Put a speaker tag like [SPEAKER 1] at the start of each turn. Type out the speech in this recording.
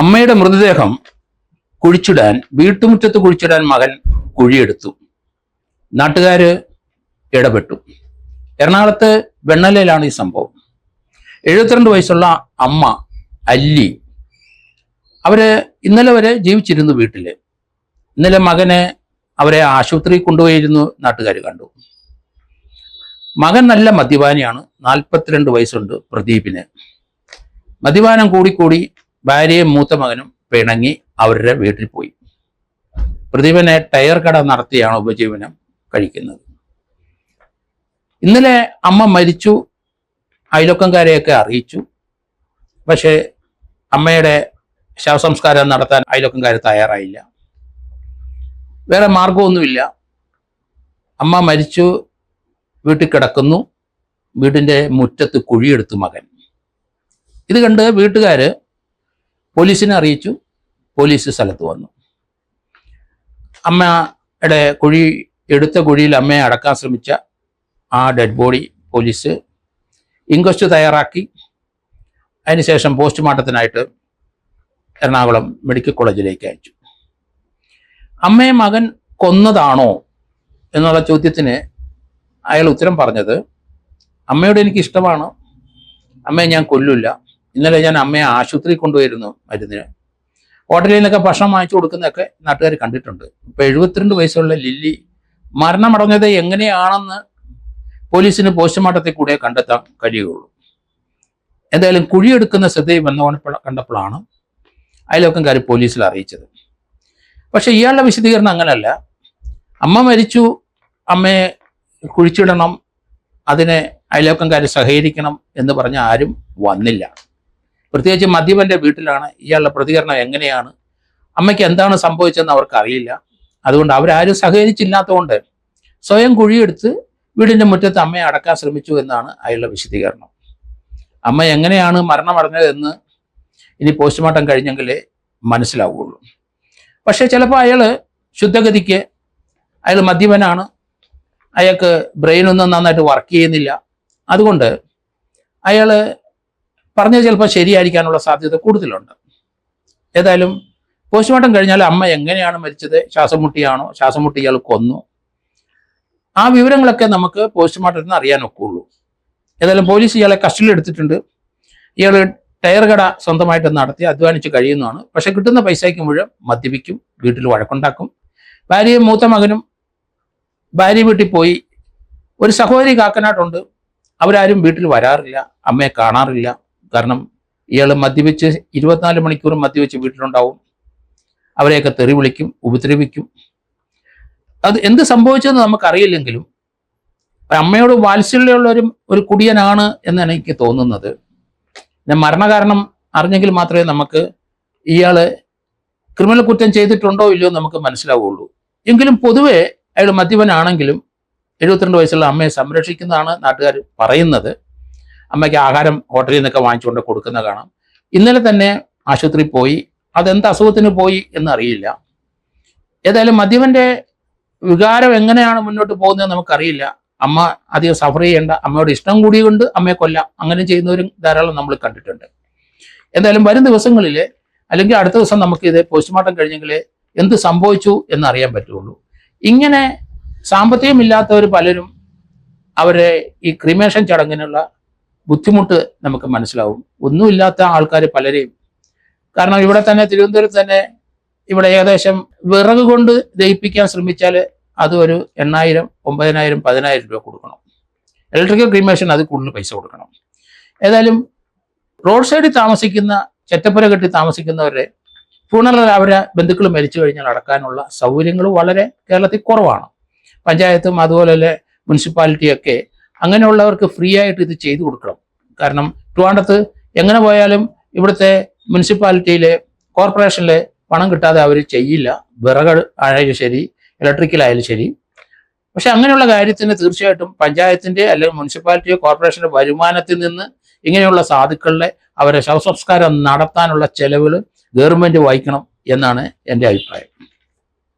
[SPEAKER 1] അമ്മയുടെ മൃതദേഹം കുഴിച്ചിടാൻ വീട്ടുമുറ്റത്ത് കുഴിച്ചിടാൻ മകൻ കുഴിയെടുത്തു. നാട്ടുകാര് ഇടപെട്ടു. എറണാകുളത്ത് വെണ്ണലയിലാണ് ഈ സംഭവം. 72 വയസ്സുള്ള അമ്മ അല്ലി, അവര് ഇന്നലെ വരെ ജീവിച്ചിരുന്നു വീട്ടില്. ഇന്നലെ മകനെ അവരെ ആശുപത്രി കൊണ്ടുപോയിരുന്നു, നാട്ടുകാർ കണ്ടു. മകൻ നല്ല മദ്യപാനിയാണ്, 42 വയസ്സുണ്ട് പ്രദീപിന്. മദ്യപാനം കൂടിക്കൂടി ഭാര്യയും മൂത്ത മകനും പിണങ്ങി അവരുടെ വീട്ടിൽ പോയി. പ്രദീപനെ ടയർ കട നടത്തിയാണ് ഉപജീവനം കഴിക്കുന്നത്. ഇന്നലെ അമ്മ മരിച്ചു, അയൽവക്കംകാരെയൊക്കെ അറിയിച്ചു. പക്ഷേ അമ്മയുടെ ശവസംസ്കാരം നടത്താൻ അയൽവക്കംകാർ തയ്യാറായില്ല. വേറെ മാർഗമൊന്നുമില്ല. അമ്മ മരിച്ചു, വീട്ടിൽ കിടക്കുന്നു. വീടിൻ്റെ മുറ്റത്ത് കുഴിയെടുത്തു മകൻ. ഇത് കണ്ട് വീട്ടുകാര് പോലീസിനെ അറിയിച്ചു. പോലീസ് സ്ഥലത്ത് വന്നു. അമ്മയുടെ എടുത്ത കുഴിയിൽ അമ്മയെ അടക്കാൻ ശ്രമിച്ച ആ ഡെഡ് ബോഡി പോലീസ് ഇൻക്വസ്റ്റ് തയ്യാറാക്കി. അതിനുശേഷം പോസ്റ്റ്മോർട്ടത്തിനായിട്ട് എറണാകുളം മെഡിക്കൽ കോളേജിലേക്ക് അയച്ചു. അമ്മയെ മകൻ കൊന്നതാണോ എന്നുള്ള ചോദ്യത്തിന് അയാൾ ഉത്തരം പറഞ്ഞത്, അമ്മയോട് എനിക്ക് ഇഷ്ടമാണ്, അമ്മയെ ഞാൻ കൊല്ലില്ല. ഇന്നലെ ഞാൻ അമ്മയെ ആശുപത്രി കൊണ്ടുപോയിരുന്നു മരുന്നിന്. ഹോട്ടലിൽ നിന്നൊക്കെ ഭക്ഷണം വാങ്ങിച്ചു കൊടുക്കുന്നതൊക്കെ നാട്ടുകാർ കണ്ടിട്ടുണ്ട്. ഇപ്പൊ 72 വയസ്സുള്ള ലില്ലി മരണമടഞ്ഞത് എങ്ങനെയാണെന്ന് പോലീസിന് പോസ്റ്റ്മോർട്ടത്തിൽ കൂടെ കണ്ടെത്താൻ കഴിയുകയുള്ളൂ. എന്തായാലും കുഴിയെടുക്കുന്ന ശ്രദ്ധയിൽ കണ്ടപ്പോഴാണ് അയൽവക്കംകാർ പോലീസിൽ അറിയിച്ചത്. പക്ഷെ ഇയാളുടെ വിശദീകരണം അങ്ങനല്ല. അമ്മ മരിച്ചു, അമ്മയെ കുഴിച്ചിടണം, അതിനെ അയൽവക്കംകാർ സഹകരിക്കണം എന്ന് പറഞ്ഞ ആരും വന്നില്ല. പ്രത്യേകിച്ച് മദ്യപന്റെ വീട്ടിലാണ്. ഇയാളുടെ പ്രതികരണം എങ്ങനെയാണ്, അമ്മയ്ക്ക് എന്താണ് സംഭവിച്ചതെന്ന് അവർക്ക് അറിയില്ല. അതുകൊണ്ട് അവരാരും സഹകരിച്ചില്ലാത്തതുകൊണ്ട് സ്വയം കുഴിയെടുത്ത് വീടിൻ്റെ മുറ്റത്ത് അമ്മയെ അടക്കാൻ ശ്രമിച്ചു എന്നാണ് അയാളുടെ വിശദീകരണം. അമ്മ എങ്ങനെയാണ് മരണമടഞ്ഞതെന്ന് ഇനി പോസ്റ്റ്മോർട്ടം കഴിഞ്ഞെങ്കിലേ മനസ്സിലാവുകയുള്ളൂ. പക്ഷേ ചിലപ്പോൾ അയാൾ ശുദ്ധഗതിക്ക്, അയാൾ മദ്യപനാണ്, അയാൾക്ക് ബ്രെയിനൊന്നും നന്നായിട്ട് വർക്ക് ചെയ്യുന്നില്ല. അതുകൊണ്ട് അയാൾ പറഞ്ഞത് ചിലപ്പോൾ ശരിയായിരിക്കാനുള്ള സാധ്യത കൂടുതലുണ്ട്. ഏതായാലും പോസ്റ്റ്മോർട്ടം കഴിഞ്ഞാൽ അമ്മ എങ്ങനെയാണ് മരിച്ചത്, ശ്വാസം മുട്ടിയാണോ, ശ്വാസം മുട്ടി ഇയാൾ കൊന്നു, ആ വിവരങ്ങളൊക്കെ നമുക്ക് പോസ്റ്റ്മോർട്ടത്തിൽ നിന്ന് അറിയാൻ ഒക്കുള്ളൂ. ഏതായാലും പോലീസ് ഇയാളെ കസ്റ്റഡിയിൽ എടുത്തിട്ടുണ്ട്. ഇയാൾ ടയർ കട സ്വന്തമായിട്ട് നടത്തി അധ്വാനിച്ച് കഴിയുന്നതാണ്. പക്ഷെ കിട്ടുന്ന പൈസയ്ക്ക് മുഴുവൻ മദ്യപിക്കും, വീട്ടിൽ വഴക്കുണ്ടാക്കും. ഭാര്യയും മൂത്ത മകനും ഭാര്യ വീട്ടിൽ പോയി. ഒരു സഹോദരി കാക്കനാട്ടുണ്ട്, അവരാരും വീട്ടിൽ വരാറില്ല, അമ്മയെ കാണാറില്ല. കാരണം ഇയാൾ മദ്യപിച്ച് 24 മണിക്കൂറും മദ്യപിച്ച് വീട്ടിലുണ്ടാവും. അവരെയൊക്കെ തെറി വിളിക്കും, ഉപദ്രവിക്കും. അത് എന്ത് സംഭവിച്ചതെന്ന് നമുക്കറിയില്ലെങ്കിലും അമ്മയോട് വാത്സല്യമുള്ള ഒരു കുടിയനാണ് എന്നാണ് എനിക്ക് തോന്നുന്നത്. പിന്നെ മരണകാരണം അറിഞ്ഞെങ്കിൽ മാത്രമേ നമുക്ക് ഇയാള് ക്രിമിനൽ കുറ്റം ചെയ്തിട്ടുണ്ടോ ഇല്ലയോ നമുക്ക് മനസ്സിലാവുള്ളൂ. എങ്കിലും പൊതുവെ അയാൾ മദ്യപനാണെങ്കിലും 72 വയസ്സുള്ള അമ്മയെ സംരക്ഷിക്കുന്നതാണ് നാട്ടുകാർ പറയുന്നത്. അമ്മയ്ക്ക് ആഹാരം ഹോട്ടലിൽ നിന്നൊക്കെ വാങ്ങിച്ചുകൊണ്ട് കൊടുക്കുന്ന കാണാം. ഇന്നലെ തന്നെ ആശുപത്രിയിൽ പോയി. അതെന്ത് അസുഖത്തിന് പോയി എന്നറിയില്ല. ഏതായാലും മദ്യപന്റെ വികാരം എങ്ങനെയാണ് മുന്നോട്ട് പോകുന്നതെന്ന് നമുക്കറിയില്ല. അമ്മ അധികം സഫർ ചെയ്യേണ്ട, അമ്മയോട് ഇഷ്ടം കൂടി കൊണ്ട് അമ്മയെ കൊല്ലാം, അങ്ങനെ ചെയ്യുന്നവരും ധാരാളം നമ്മൾ കണ്ടിട്ടുണ്ട്. എന്തായാലും വരും ദിവസങ്ങളിൽ അല്ലെങ്കിൽ അടുത്ത ദിവസം നമുക്ക് ഇത് പോസ്റ്റ്മോർട്ടം കഴിഞ്ഞെങ്കിൽ എന്ത് സംഭവിച്ചു എന്നറിയാൻ പറ്റുള്ളൂ. ഇങ്ങനെ സാമ്പത്തികമില്ലാത്തവർ പലരും അവരെ ഈ ക്രിമേഷൻ ചടങ്ങിനുള്ള ബുദ്ധിമുട്ട് നമുക്ക് മനസ്സിലാവും. ഒന്നുമില്ലാത്ത ആൾക്കാർ പലരെയും, കാരണം ഇവിടെ തന്നെ തിരുവനന്തപുരത്ത് തന്നെ ഇവിടെ ഏകദേശം വിറക് കൊണ്ട് ദഹിപ്പിക്കാൻ ശ്രമിച്ചാൽ അത് ഒരു 8,000, 9,000, 10,000 രൂപ കൊടുക്കണം. ഇലക്ട്രിക്കൽ ക്രീമേഷൻ അത് കൂടുതൽ പൈസ കൊടുക്കണം. ഏതായാലും റോഡ് സൈഡിൽ താമസിക്കുന്ന, ചെറ്റപ്പുര കെട്ടി താമസിക്കുന്നവരുടെ ഫുണറൽ അവരെ ബന്ധുക്കൾ മരിച്ചു കഴിഞ്ഞാൽ അടക്കാനുള്ള സൗകര്യങ്ങൾ വളരെ കേരളത്തിൽ കുറവാണ്. പഞ്ചായത്തും അതുപോലെ മുനിസിപ്പാലിറ്റിയൊക്കെ അങ്ങനെയുള്ളവർക്ക് ഫ്രീ ആയിട്ട് ഇത് ചെയ്തു കൊടുക്കണം. കാരണം ട്രിവാൻഡ്രത്ത് എങ്ങനെ പോയാലും ഇവിടുത്തെ മുനിസിപ്പാലിറ്റിയിലെ കോർപ്പറേഷനിലെ പണം കിട്ടാതെ അവർ ചെയ്യില്ല. വിറക് ആയാലും ശരി, ഇലക്ട്രിക്കലായാലും ശരി. പക്ഷെ അങ്ങനെയുള്ള കാര്യത്തിന് തീർച്ചയായിട്ടും പഞ്ചായത്തിന്റെ അല്ലെങ്കിൽ മുനിസിപ്പാലിറ്റിയോ കോർപ്പറേഷന്റെ വരുമാനത്തിൽ നിന്ന് ഇങ്ങനെയുള്ള സാധുക്കളുടെ അവരെ ശവസംസ്കാരം നടത്താനുള്ള ചെലവുകൾ ഗവൺമെന്റ് വഹിക്കണം എന്നാണ് എൻ്റെ അഭിപ്രായം.